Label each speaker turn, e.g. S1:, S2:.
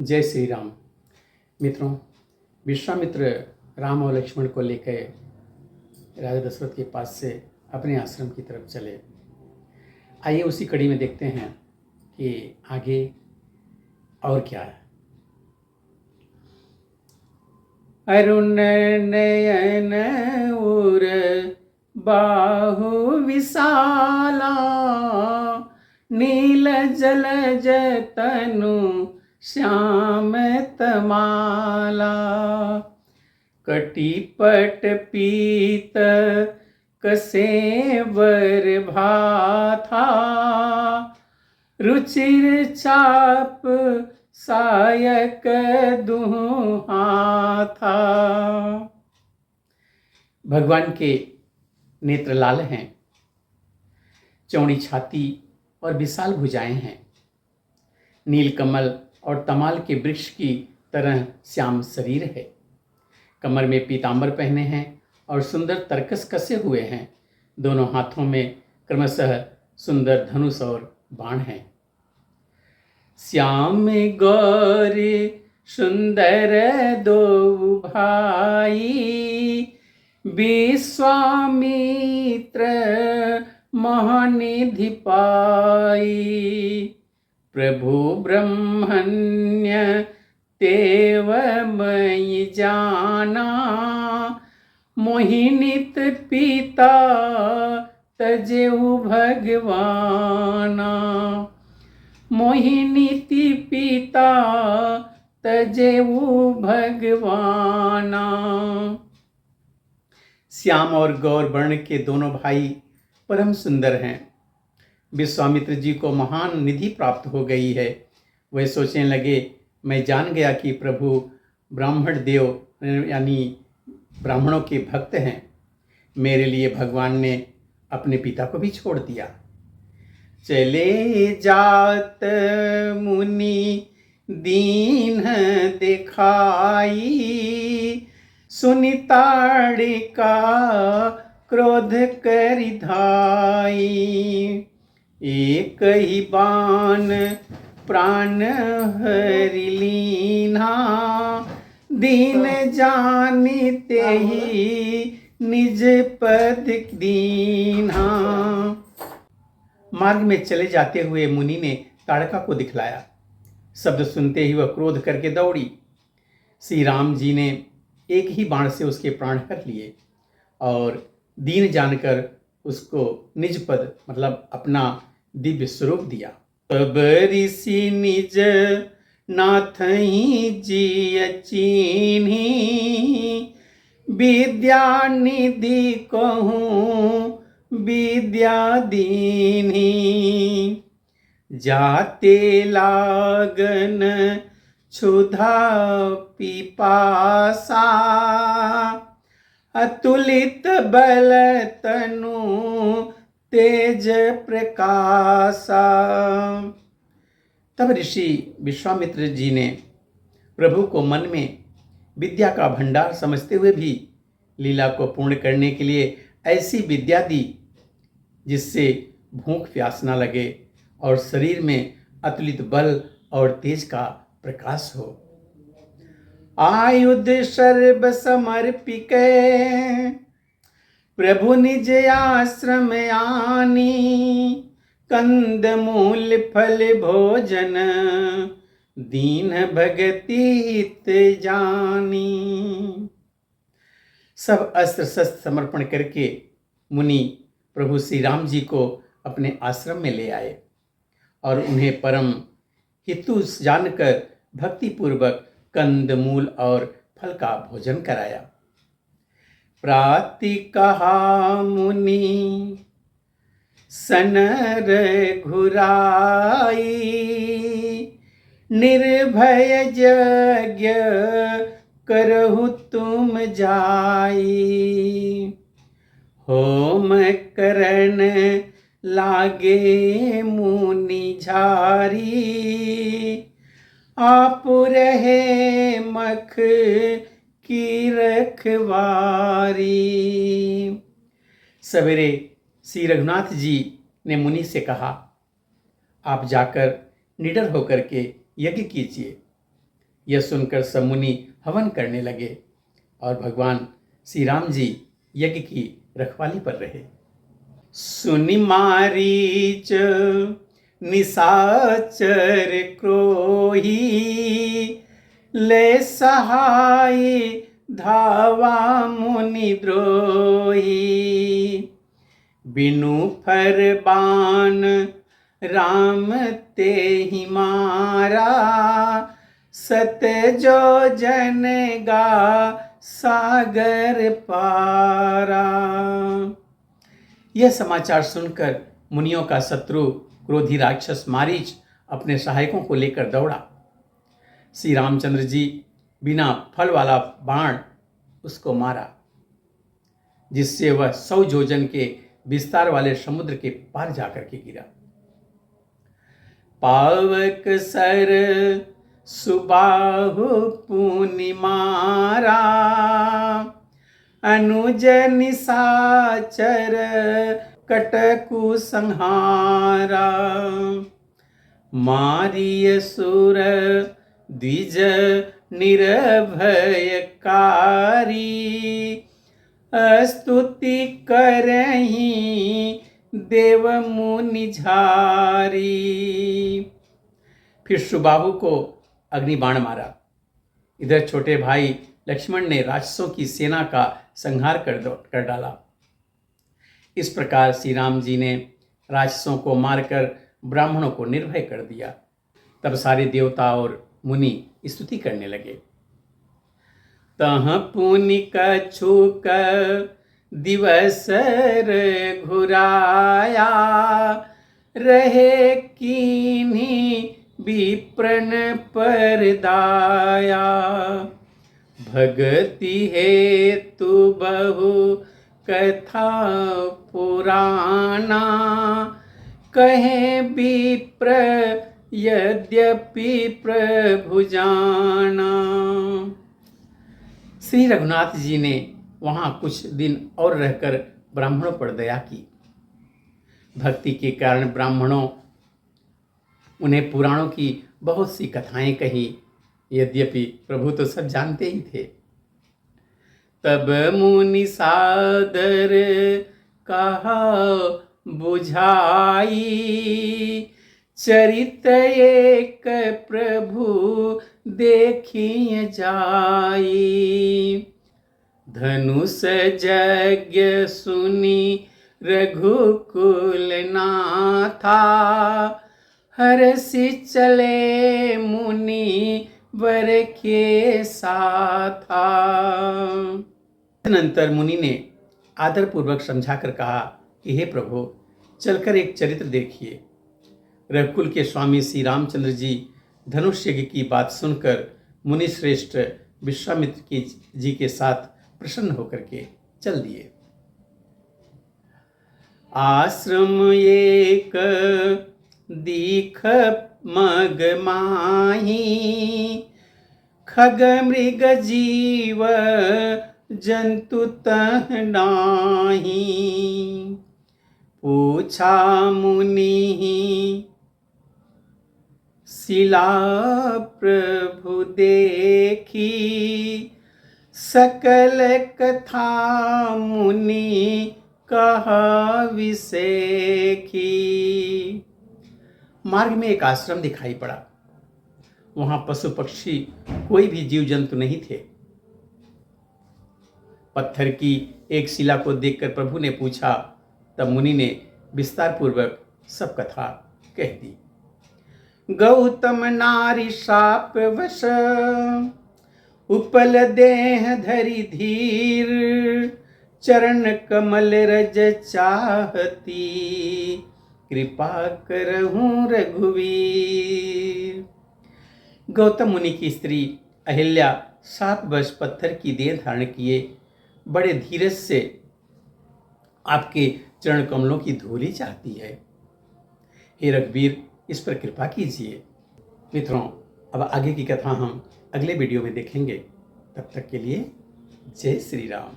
S1: जय श्री राम। मित्रों, विश्वामित्र राम और लक्ष्मण को लेकर राजा दशरथ के पास से अपने आश्रम की तरफ चले। आइए उसी कड़ी में देखते हैं कि आगे और क्या है। अरुण नयन उर बाहु विशाला, नील जलज तनु श्याम तमाला। कटिपट पीत कसेवर भाथा, रुचिर चाप सायक दुहु हाथा। भगवान के नेत्र लाल हैं, चौड़ी छाती और विशाल भुजाएं हैं। नीलकमल और तमाल के वृक्ष की तरह श्याम शरीर है। कमर में पीतांबर पहने हैं और सुंदर तरकस कसे हुए हैं। दोनों हाथों में क्रमशः सुंदर धनुष और बाण हैं। श्याम गौरी सुंदर दो भाई, विश्वामित्र महानिधि पाई। प्रभु ब्रह्मण्य तेव मयि जाना, मोहिनित पिता तजेउ भगवाना। मोहिनीति पिता तजेउ भगवाना। श्याम और गौर वर्ण के दोनों भाई परम सुंदर हैं। विश्वामित्र जी को महान निधि प्राप्त हो गई है। वे सोचने लगे, मैं जान गया कि प्रभु ब्राह्मण देव यानी ब्राह्मणों के भक्त हैं। मेरे लिए भगवान ने अपने पिता को भी छोड़ दिया। चले जात मुनि दीन दिखाई, सुनिताड़िका क्रोध करि धाई। एक ही बाण प्राण हरि लीन्हा, दीन जानि तेहि निज पद दीन्हा। मार्ग में चले जाते हुए मुनि ने ताड़का को दिखलाया। शब्द सुनते ही वह क्रोध करके दौड़ी। श्री राम जी ने एक ही बाण से उसके प्राण हर लिए और दीन जानकर उसको निज पद मतलब अपना दिव्य स्वरूप दिया। तब ऋषि निज नाथहि जी चीन्ही, विद्या निधि कहूँ विद्या दीन्ही। जाते लागन क्षुधा पिपासा, अतुलित बल तनु तेज प्रकाशा। तब ऋषि विश्वामित्र जी ने प्रभु को मन में विद्या का भंडार समझते हुए भी लीला को पूर्ण करने के लिए ऐसी विद्या दी जिससे भूख प्यास न लगे और शरीर में अतुलित बल और तेज का प्रकाश हो। आयुध सर्व समर्पिके, प्रभु निज आश्रम आनी। कंद मूल फल भोजन, दीन भगति हित जानी। सब अस्त्र शस्त्र समर्पण करके मुनि प्रभु श्री राम जी को अपने आश्रम में ले आए और उन्हें परम हितु जानकर भक्तिपूर्वक कंद मूल और फल का भोजन कराया। प्राति कहा मुनि सनर घुराई, निर्भय यज्ञ करहु तुम जाई। होम करन लागे मुनि झारी, आप रहे मख की रखवारी। सवेरे श्री रघुनाथ जी ने मुनि से कहा, आप जाकर निडर होकर के यज्ञ कीजिए। यह सुनकर सब मुनि हवन करने लगे और भगवान श्री राम जी यज्ञ की रखवाली पर रहे। सुनि मारीच निशाचर क्रोही, ले सहाय धावा मुनि द्रोही। बिनु फरमान राम ते ही मारा, सत जो जन गा सागर पारा। यह समाचार सुनकर मुनियों का शत्रु क्रोधी राक्षस मारीच अपने सहायकों को लेकर दौड़ा। श्री रामचंद्र जी बिना फल वाला बाण उसको मारा, जिससे वह 100 योजन के विस्तार वाले समुद्र के पार जाकर के गिरा। पावक सर सुबाहु पुनि मारा, अनुज निशाचर कटकु संहारा। मारिय सुर द्विज निर्भयकारी, स्तुति करहि देव मुनि झारी। फिर सुबाहु को अग्निबाण मारा। इधर छोटे भाई लक्ष्मण ने राक्षसों की सेना का संहार कर डाला। इस प्रकार श्री राम जी ने राक्षसों को मारकर ब्राह्मणों को निर्भय कर दिया। तब सारे देवता और मुनि स्तुति करने लगे। तह पुनि कछुक दिवसर घुराया, रहे कीन्ही विप्रन पर दाया। भगति हेतु बहु कथा पुराना, कहे विप्र यद्यपि प्रभु जाना। श्री रघुनाथ जी ने वहाँ कुछ दिन और रहकर ब्राह्मणों पर दया की। भक्ति के कारण ब्राह्मणों उन्हें पुराणों की बहुत सी कथाएं कही, यद्यपि प्रभु तो सब जानते ही थे। तब मुनि सादर कहा बुझाई, चरित एक प्रभु देखिए जाई। धनुष यज्ञ सुनी रघुकुल नाथा, हरसि चले मुनि वर के साथा। तदनंतर मुनि ने आदरपूर्वक समझाकर कहा कि हे प्रभु, चलकर एक चरित्र देखिए। रघुकुल के स्वामी श्री रामचंद्र जी धनुष यज्ञ की बात सुनकर मुनि श्रेष्ठ विश्वामित्र जी के साथ प्रसन्न होकर के चल दिए। आश्रम एक दीख मग माही, खग मृग जीव जंतु तह नाही। पूछा मुनि शिला प्रभु देखी, सकल कथा मुनि कहा विसेखी। मार्ग में एक आश्रम दिखाई पड़ा। वहां पशु पक्षी कोई भी जीव जंतु नहीं थे। पत्थर की एक शिला को देखकर प्रभु ने पूछा। तब मुनि ने विस्तार पूर्वक सब कथा कह दी। गौतम नारी शाप वश, उपल देह धरि धीर। चरण कमल रज चाहती, कृपा करहूँ रघुवीर। गौतम मुनि की स्त्री अहिल्या शाप वश पत्थर की देह धारण किए बड़े धीरज से आपके चरण कमलों की धूली चाहती है। हे रघुवीर, इस पर कृपा कीजिए। मित्रों, अब आगे की कथा हम अगले वीडियो में देखेंगे। तब तक के लिए जय श्री राम।